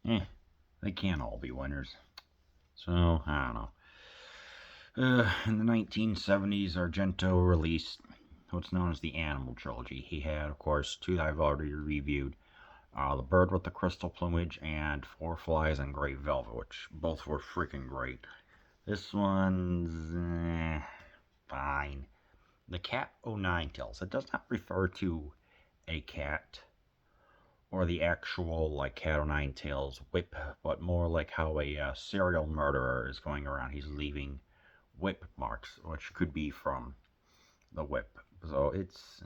They can't all be winners. So, I don't know. In the 1970s, Argento released what's known as the Animal Trilogy. He had, of course, two that I've already reviewed: The Bird with the Crystal Plumage and Four Flies on Grey Velvet, which both were freaking great. This one's fine. The Cat O' Nine Tails. It does not refer to a cat or the actual like Cat O' Nine Tails whip, but more like how a serial murderer is going around. He's leaving whip marks, which could be from the whip. So it's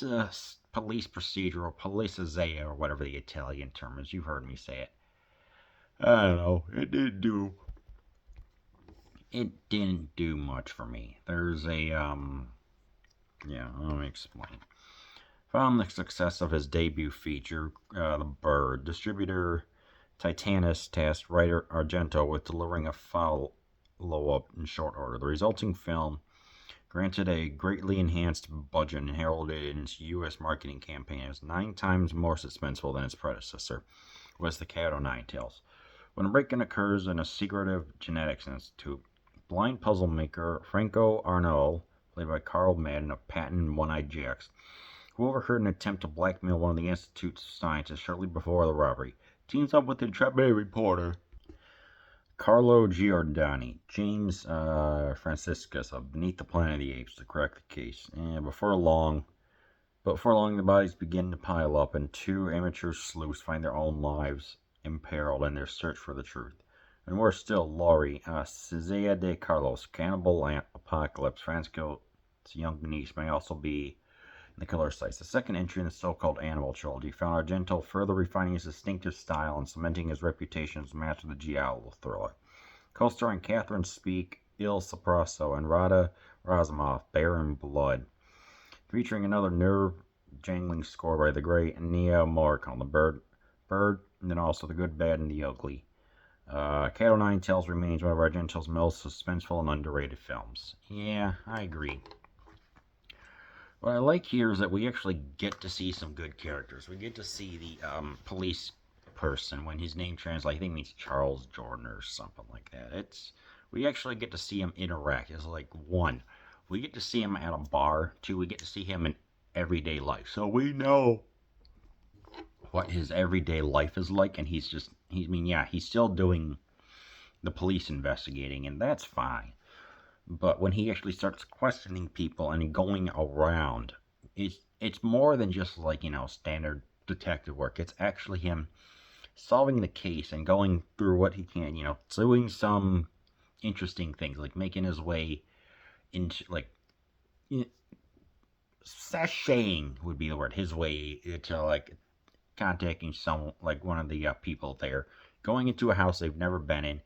a police procedural, polizia, or whatever the Italian term is. You've heard me say it. I don't know. It didn't do much for me. There's a yeah. Let me explain. Following the success of his debut feature, The Bird, distributor Titanus tasked writer Argento with delivering a follow-up in short order. The resulting film, granted a greatly enhanced budget and heralded in its U.S. marketing campaign as 9 times more suspenseful than its predecessor, was The Cat O' Nine Tails. When a break-in occurs in a secretive genetics institute, blind puzzle maker Franco Arnold, played by Carl Madden of Patton and One-Eyed Jacks, who overheard an attempt to blackmail one of the institute's scientists shortly before the robbery, teams up with intrepid reporter Carlo Giordani, James Franciscus of Beneath the Planet of the Apes to crack the case. And before long, the bodies begin to pile up, and two amateur sleuths find their own lives imperiled in their search for the truth. And worse still, Laurie, Cizea de Carlos, Cannibal Apocalypse, Franco's young niece, may also be in the killer's sights. The second entry in the so-called Animal Trilogy found Argento further refining his distinctive style and cementing his reputation as a master of the giallo thriller. Co-starring Catherine Speak, Il Soprasso, and Rada Razumov, Baron Blood, featuring another nerve-jangling score by the great Ennio Morricone, The Bird, and then also The Good, Bad, and the Ugly. Cat O' Nine Tails remains one of Argento's most suspenseful and underrated films. Yeah, I agree. What I like here is that we actually get to see some good characters. We get to see the police person when his name translates. I think it means Charles Jordan or something like that. We actually get to see him interact. It's like one, we get to see him at a bar. Two, we get to see him in everyday life. So we know what his everyday life is like, and he's still doing the police investigating, and that's fine. But when he actually starts questioning people and going around, it's more than just like standard detective work. It's actually him solving the case and going through what he can. Doing some interesting things like making his way into sashaying would be the word. His way to contacting some one of the people there, going into a house they've never been in,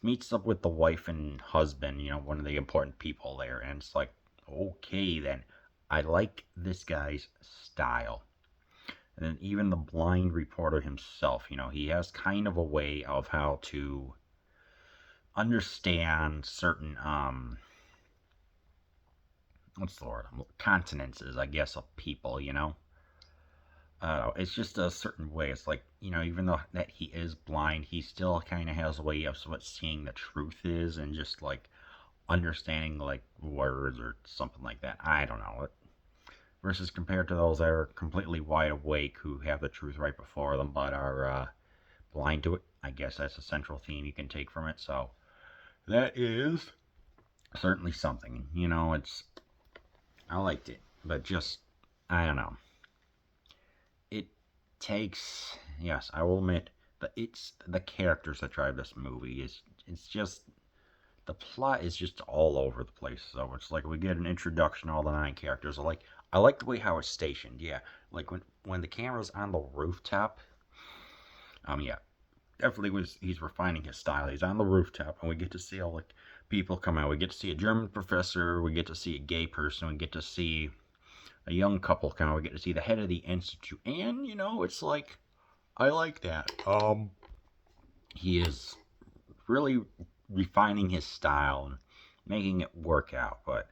meets up with the wife and husband, one of the important people there, and it's like, okay, then I like this guy's style. And then even the blind reporter himself, he has kind of a way of how to understand certain what's the word, continences, I guess, of people. It's just a certain way. It's like, even though that he is blind, he still kind of has a way of what seeing the truth is and just understanding words or something like that. I don't know. Versus compared to those that are completely wide awake who have the truth right before them but are blind to it. I guess that's a central theme you can take from it. So that is certainly something. I liked it, but just I don't know. It takes, yes, I will admit that it's the characters that drive this movie. It's just the plot is just all over the place. So it's like we get an introduction to all the 9 characters. I like the way how it's stationed. Yeah, like when the camera's on the rooftop. Yeah, definitely he's refining his style. He's on the rooftop, and we get to see all people come out. We get to see a German professor. We get to see a gay person. We get to see a young couple come out. We get to see the head of the institute, and it's like I like that. He is really refining his style and making it work out, but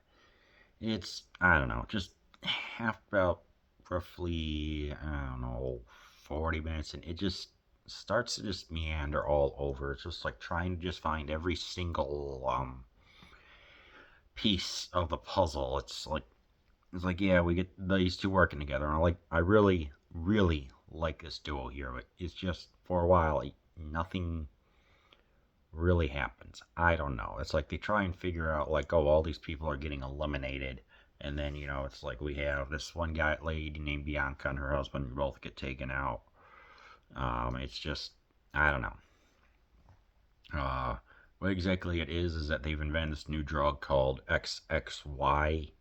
it's I don't know, just half about roughly I don't know 40 minutes, and it just starts to just meander all over. It's just like trying to just find every single piece of the puzzle. It's like yeah, we get these two working together, and I really really like this duo here, but it's just for a while nothing really happens. I don't know. It's like they try and figure out like, oh, all these people are getting eliminated, and then it's like we have this one guy lady named Bianca and her husband both get taken out. It's just I don't know. Uh, what exactly it is that they've invented this new drug called XXY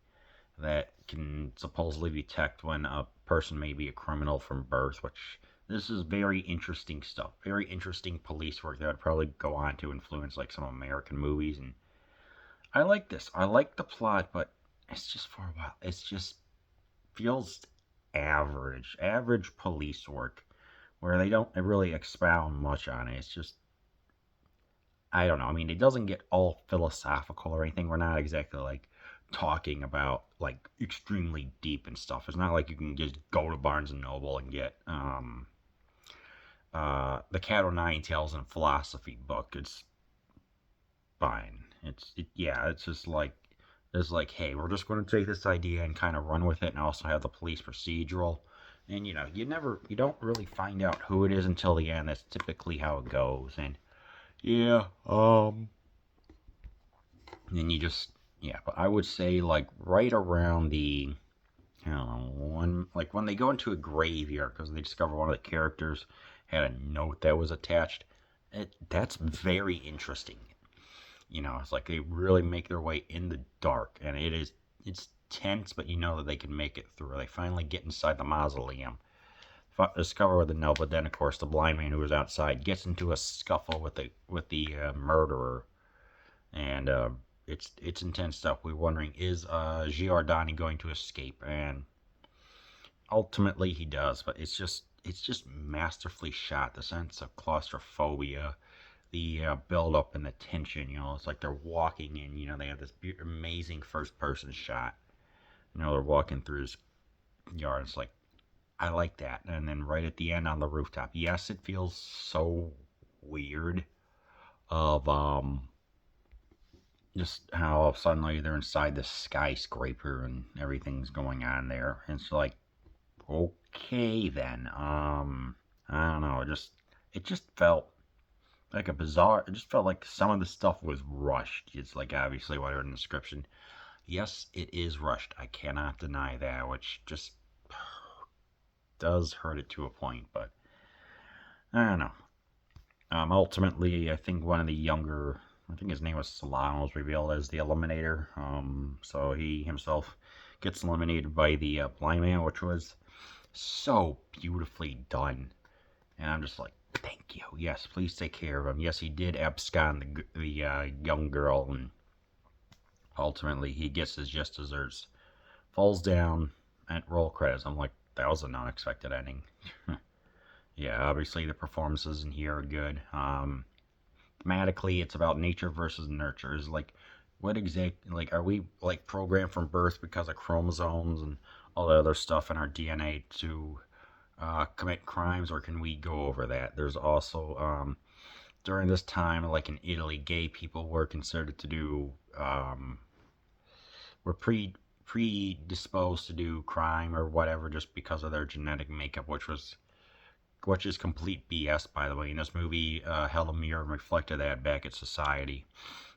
that can supposedly detect when a person may be a criminal from birth, which this is very interesting stuff. Very interesting police work that would probably go on to influence like some American movies. And I like this. I like the plot, but it's just for a while. It's just feels average. Average police work where they don't really expound much on it. It's just I don't know. I mean, it doesn't get all philosophical or anything. We're not exactly like talking about like extremely deep and stuff. It's not like you can just go to Barnes and Noble and get the Cat O' Nine Tails and Philosophy book. It's fine. Yeah. It's just like hey, we're just going to take this idea and kind of run with it, and also have the police procedural. And you don't really find out who it is until the end. That's typically how it goes. And yeah, then you just yeah, but I would say like right around the I don't know when they go into a graveyard because they discover one of the characters had a note that was attached. That's very interesting. It's like they really make their way in the dark, and it's tense, but you know that they can make it through. They finally get inside the mausoleum, discover where the note, but then of course the blind man who was outside gets into a scuffle with the murderer, and it's intense stuff. We're wondering, is Giordani going to escape? And ultimately he does, but it's just masterfully shot. The sense of claustrophobia, the build up and the tension. It's like they're walking in. They have this amazing first person shot. They're walking through his yard. It's like I like that. And then right at the end on the rooftop, yes, it feels so weird. Of just how suddenly they're inside this skyscraper and everything's going on there. And it's like, okay then. I don't know. It just felt like a bizarre. It just felt like some of the stuff was rushed. It's like obviously what I heard in the description. Yes, it is rushed. I cannot deny that, which just does hurt it to a point. But I don't know. Ultimately, I think one of the younger, I think his name was Solano, was revealed as the Eliminator. So he himself gets eliminated by the blind man, which was so beautifully done. And I'm just like, thank you. Yes, please take care of him. Yes, he did abscond the young girl, and ultimately he gets his just desserts. Falls down and roll credits. I'm like, that was an unexpected ending. Yeah, obviously the performances in here are good. Thematically, it's about nature versus nurture. Is like, what exactly, like, are we like programmed from birth because of chromosomes and all the other stuff in our DNA to commit crimes, or can we go over that? There's also during this time, like in Italy, gay people were considered to do were predisposed to do crime or whatever just because of their genetic makeup, which is complete BS, by the way. And this movie held a mirror and reflected that back at society.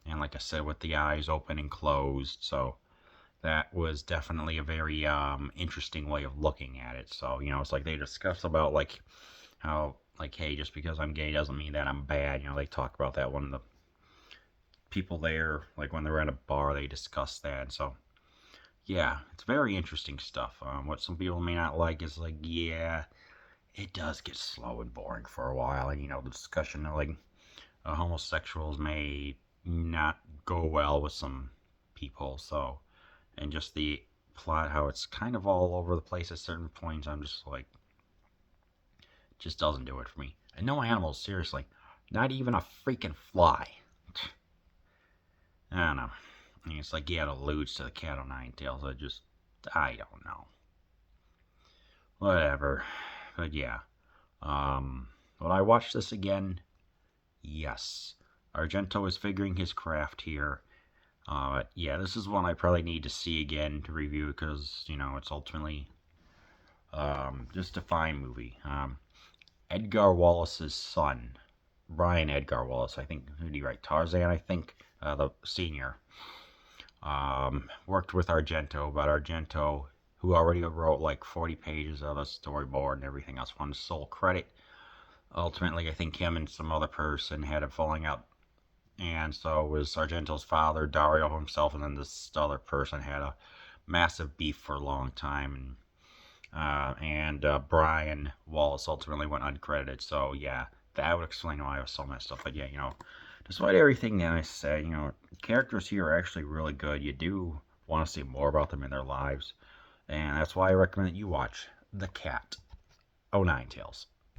And like I said, with the eyes open and closed. So that was definitely a very interesting way of looking at it. So, it's like they discuss about like how, like, hey, just because I'm gay doesn't mean that I'm bad. They talk about that. One of the people there, like when they're at a bar, they discuss that. So, yeah, it's very interesting stuff. What some people may not like is like, yeah, it does get slow and boring for a while, and the discussion of like homosexuals may not go well with some people. So, and just the plot, how it's kind of all over the place at certain points, I'm just like, it just doesn't do it for me. And no animals, seriously, not even a freaking fly. I don't know. I mean, it's like, yeah, it alludes to the Cat O' Nine Tails. I don't know. Whatever. But yeah. When I watch this again, yes, Argento is figuring his craft here. Yeah, this is one I probably need to see again to review because, it's ultimately just a fine movie. Edgar Wallace's son, Brian Edgar Wallace, I think, who did he write? Tarzan, I think, the senior, worked with Argento, but Argento, who already wrote like 40 pages of a storyboard and everything else, wanted sole credit. Ultimately, I think him and some other person had a falling out, and so was Argento's father, Dario himself, and then this other person had a massive beef for a long time, and Brian Wallace ultimately went uncredited. So yeah, that would explain why I was so messed up. But yeah, despite everything that I say, characters here are actually really good. You do want to see more about them in their lives, and that's why I recommend that you watch The Cat, 09 Tales.